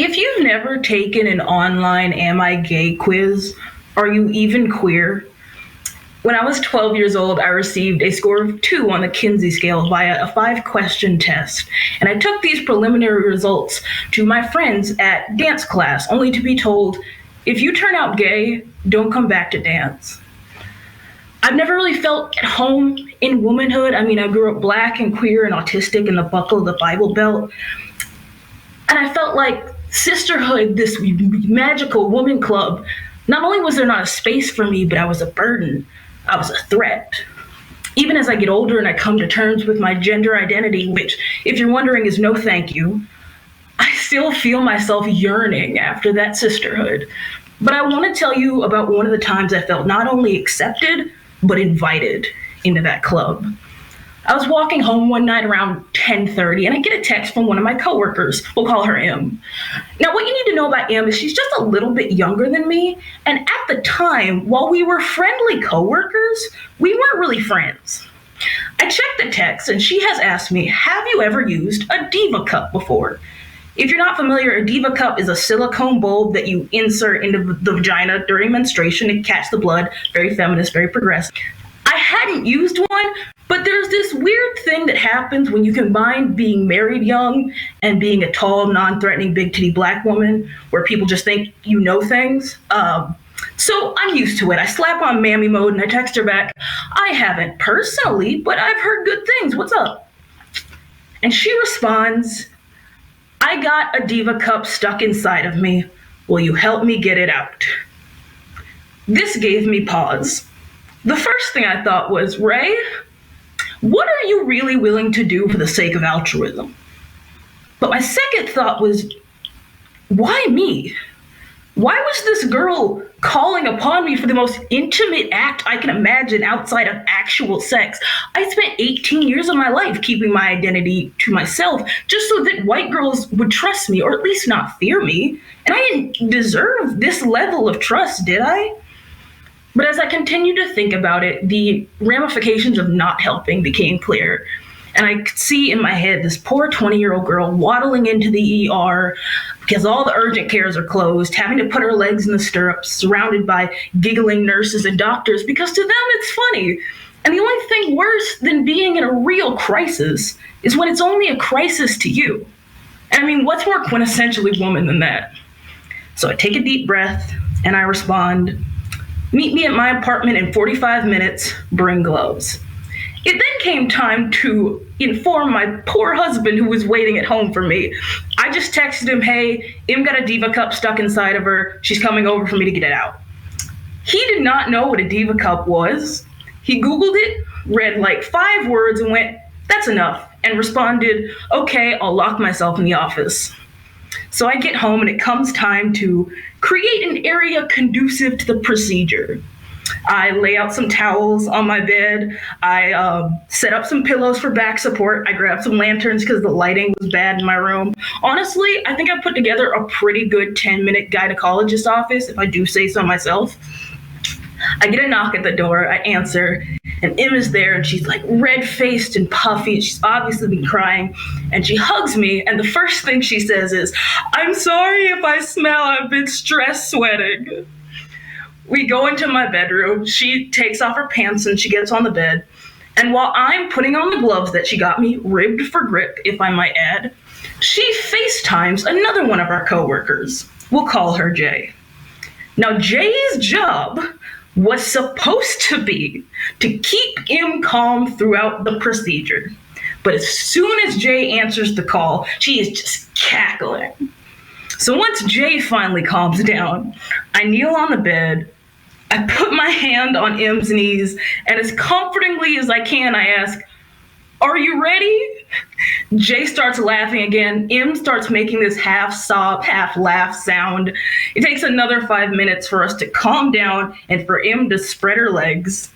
If you've never taken an online Am I Gay quiz, are you even queer? When I was 12 years old, I received a score of 2 on the Kinsey scale via a 5-question test. And I took these preliminary results to my friends at dance class, only to be told, if you turn out gay, don't come back to dance. I've never really felt at home in womanhood. I mean, I grew up Black and queer and autistic in the buckle of the Bible Belt. And I felt like sisterhood, this magical woman club, not only was there not a space for me, but I was a burden. I was a threat. Even as I get older and I come to terms with my gender identity, which, if you're wondering, is no thank you, I still feel myself yearning after that sisterhood. But I want to tell you about one of the times I felt not only accepted, but invited into that club. I was walking home one night around 10:30, and I get a text from one of my coworkers. We'll call her M. Now, what you need to know about M is she's just a little bit younger than me, and at the time, while we were friendly coworkers, we weren't really friends. I checked the text, and she has asked me, have you ever used a Diva cup before? If you're not familiar, a Diva cup is a silicone bulb that you insert into the vagina during menstruation to catch the blood. Very feminist, very progressive. I hadn't used one, but there's this weird thing that happens when you combine being married young and being a tall, non-threatening, big-titty Black woman, where people just think you know things. So I'm used to it. I slap on mammy mode and I text her back, I haven't personally, but I've heard good things. What's up? And she responds, I got a Diva cup stuck inside of me. Will you help me get it out? This gave me pause. The first thing I thought was, Ray, what are you really willing to do for the sake of altruism? But my second thought was, why me? Why was this girl calling upon me for the most intimate act I can imagine outside of actual sex? I spent 18 years of my life keeping my identity to myself just so that white girls would trust me, or at least not fear me. And I didn't deserve this level of trust, did I? But as I continued to think about it, the ramifications of not helping became clear. And I could see in my head this poor 20-year-old girl waddling into the ER because all the urgent cares are closed, having to put her legs in the stirrups, surrounded by giggling nurses and doctors, because to them it's funny. And the only thing worse than being in a real crisis is when it's only a crisis to you. And I mean, what's more quintessentially woman than that? So I take a deep breath and I respond, meet me at my apartment in 45 minutes, bring gloves. It then came time to inform my poor husband who was waiting at home for me. I just texted him, hey, Em got a Diva cup stuck inside of her. She's coming over for me to get it out. He did not know what a Diva cup was. He Googled it, read like 5 words and went, that's enough, and responded, okay, I'll lock myself in the office. So I get home and it comes time to create an area conducive to the procedure. I lay out some towels on my bed. I set up some pillows for back support. I grabbed some lanterns because the lighting was bad in my room. Honestly, I think I put together a pretty good 10-minute gynecologist office, if I do say so myself. I get a knock at the door. I answer, and Em is there, and she's like red-faced and puffy. She's obviously been crying, and she hugs me, and the first thing she says is, I'm sorry if I smell. I've been stress sweating. We go into my bedroom. She takes off her pants and she gets on the bed. And while I'm putting on the gloves that she got me, ribbed for grip, if I might add, she FaceTimes another one of our coworkers. We'll call her Jay. Now, Jay's job was supposed to be to keep Em calm throughout the procedure. But as soon as Jay answers the call, she is just cackling. So once Jay finally calms down, I kneel on the bed. I put my hand on Em's knees, and as comfortingly as I can, I ask, are you ready? Jay starts laughing again. Em starts making this half sob, half laugh sound. It takes another 5 minutes for us to calm down and for Em to spread her legs.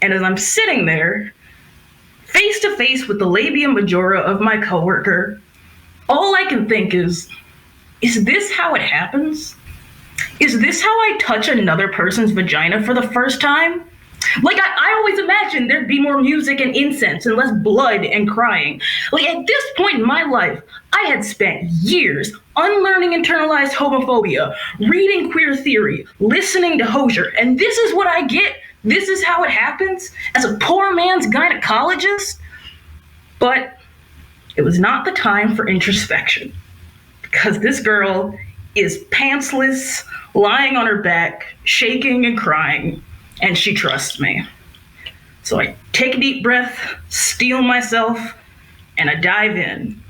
And as I'm sitting there, face to face with the labia majora of my coworker, all I can think is this how it happens? Is this how I touch another person's vagina for the first time? Like, I always imagined there'd be more music and incense and less blood and crying. Like, at this point in my life, I had spent years unlearning internalized homophobia, reading queer theory, listening to Hosier, and this is what I get? This is how it happens? As a poor man's gynecologist? But it was not the time for introspection, because this girl is pantsless, lying on her back, shaking and crying, and she trusts me. So I take a deep breath, steel myself, and I dive in.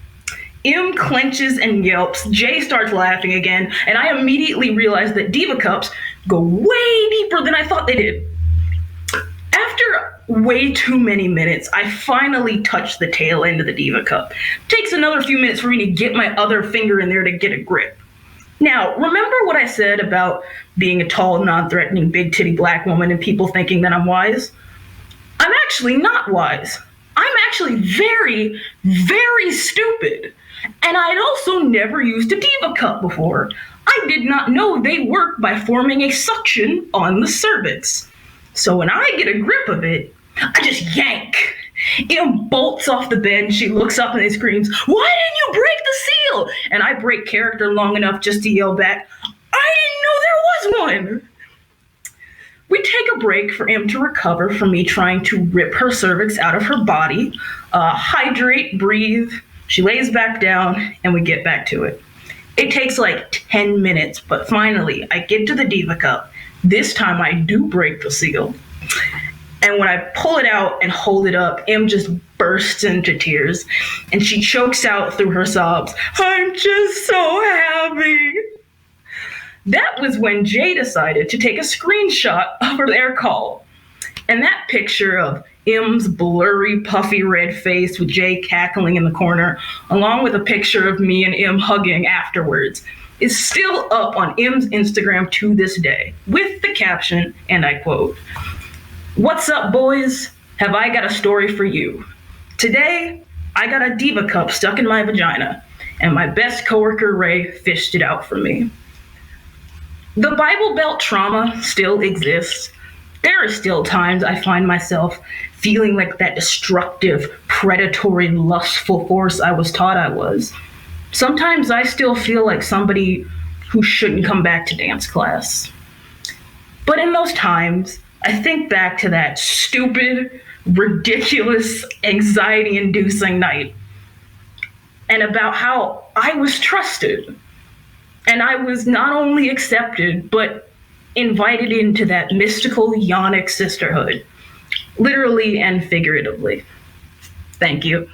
M clenches and yelps, Jay starts laughing again, and I immediately realize that diva cups go way deeper than I thought they did. After way too many minutes, I finally touch the tail end of the diva cup. It takes another few minutes for me to get my other finger in there to get a grip. Now, remember what I said about being a tall, non-threatening, big-titty black woman and people thinking that I'm wise? I'm actually not wise. I'm actually very, very stupid. And I'd also never used a diva cup before. I did not know they work by forming a suction on the cervix. So when I get a grip of it, I just yank. Em bolts off the bed and she looks up and screams, "Why didn't you break the seal?" And I break character long enough just to yell back, "I didn't know there was one." We take a break for Em to recover from me trying to rip her cervix out of her body, hydrate, breathe. She lays back down and we get back to it. It takes like 10 minutes, but finally I get to the diva cup. This time I do break the seal. And when I pull it out and hold it up, Em just bursts into tears and she chokes out through her sobs, "I'm just so happy." That was when Jay decided to take a screenshot of their call. And that picture of Em's blurry, puffy red face with Jay cackling in the corner, along with a picture of me and Em hugging afterwards, is still up on Em's Instagram to this day, with the caption, and I quote, "What's up, boys? Have I got a story for you? Today, I got a diva cup stuck in my vagina, and my best coworker, Ray, fished it out for me." The Bible Belt trauma still exists. There are still times I find myself feeling like that destructive, predatory, lustful force I was taught I was. Sometimes I still feel like somebody who shouldn't come back to dance class. But in those times, I think back to that stupid, ridiculous, anxiety-inducing night and about how I was trusted. And I was not only accepted, but invited into that mystical yonic sisterhood, literally and figuratively. Thank you.